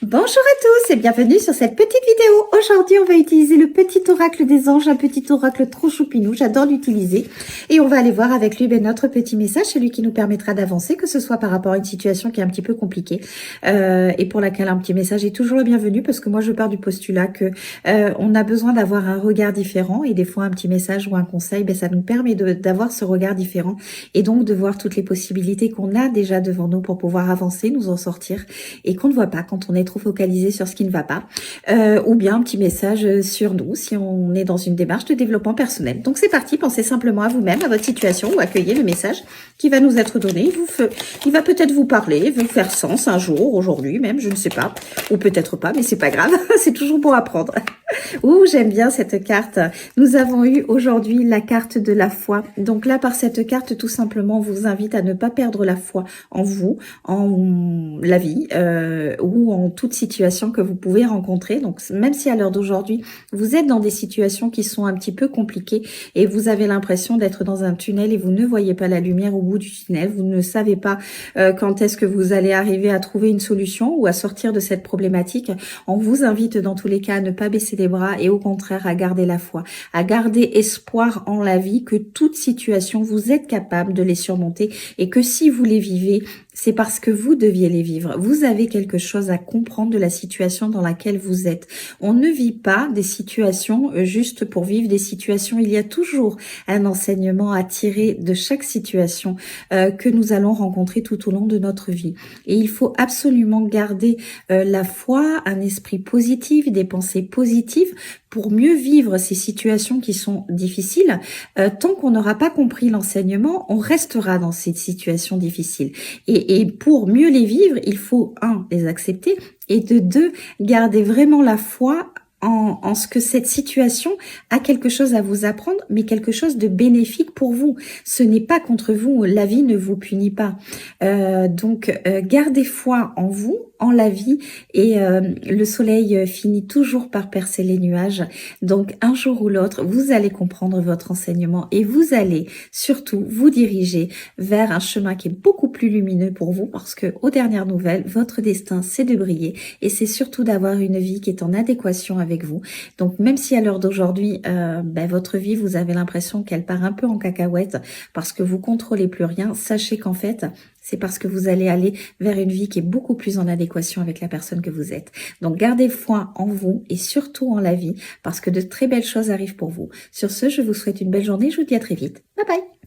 Bonjour à tous et bienvenue sur cette petite vidéo. Aujourd'hui, on va utiliser le petit oracle des anges, un petit oracle trop choupinou, j'adore l'utiliser. Et on va aller voir avec lui notre petit message, celui qui nous permettra d'avancer, que ce soit par rapport à une situation qui est un petit peu compliquée et pour laquelle un petit message est toujours le bienvenu, parce que moi je pars du postulat que on a besoin d'avoir un regard différent, et des fois un petit message ou un conseil, ça nous permet d'avoir ce regard différent et donc de voir toutes les possibilités qu'on a déjà devant nous pour pouvoir avancer, nous en sortir, et qu'on ne voit pas quand on est trop focalisé sur ce qui ne va pas, ou bien un petit message sur nous si on est dans une démarche de développement personnel. Donc c'est parti, pensez simplement à vous-même, à votre situation, ou accueillez le message qui va nous être donné. Il va peut-être vous parler, vous faire sens un jour, aujourd'hui même, je ne sais pas, ou peut-être pas, mais c'est pas grave, c'est toujours pour apprendre. Ouh, j'aime bien cette carte. Nous avons eu aujourd'hui la carte de la foi. Donc là, par cette carte, tout simplement, on vous invite à ne pas perdre la foi en vous, en la vie, ou en toute situation que vous pouvez rencontrer. Donc même si à l'heure d'aujourd'hui, vous êtes dans des situations qui sont un petit peu compliquées et vous avez l'impression d'être dans un tunnel et vous ne voyez pas la lumière au bout du tunnel, vous ne savez pas quand est-ce que vous allez arriver à trouver une solution ou à sortir de cette problématique, on vous invite dans tous les cas à ne pas baisser les bras et au contraire à garder la foi, à garder espoir en la vie, que toute situation, vous êtes capable de les surmonter et que si vous les vivez, c'est parce que vous deviez les vivre. Vous avez quelque chose à comprendre de la situation dans laquelle vous êtes. On ne vit pas des situations juste pour vivre des situations. Il y a toujours un enseignement à tirer de chaque situation que nous allons rencontrer tout au long de notre vie. Et il faut absolument garder la foi, un esprit positif, des pensées positives pour mieux vivre ces situations qui sont difficiles. Tant qu'on n'aura pas compris l'enseignement, on restera dans ces situations difficiles. Et pour mieux les vivre, il faut, un, les accepter, et de deux, garder vraiment la foi en ce que cette situation a quelque chose à vous apprendre, mais quelque chose de bénéfique pour vous. Ce n'est pas contre vous, la vie ne vous punit pas. Donc, gardez foi en vous, en la vie, et le soleil finit toujours par percer les nuages. Donc, un jour ou l'autre, vous allez comprendre votre enseignement et vous allez surtout vous diriger vers un chemin qui est beaucoup plus lumineux pour vous, parce que, aux dernières nouvelles, votre destin, c'est de briller et c'est surtout d'avoir une vie qui est en adéquation avec vous. Donc même si à l'heure d'aujourd'hui, votre vie, vous avez l'impression qu'elle part un peu en cacahuète parce que vous contrôlez plus rien, sachez qu'en fait, c'est parce que vous allez aller vers une vie qui est beaucoup plus en adéquation avec la personne que vous êtes. Donc gardez foi en vous et surtout en la vie, parce que de très belles choses arrivent pour vous. Sur ce, je vous souhaite une belle journée, je vous dis à très vite. Bye bye.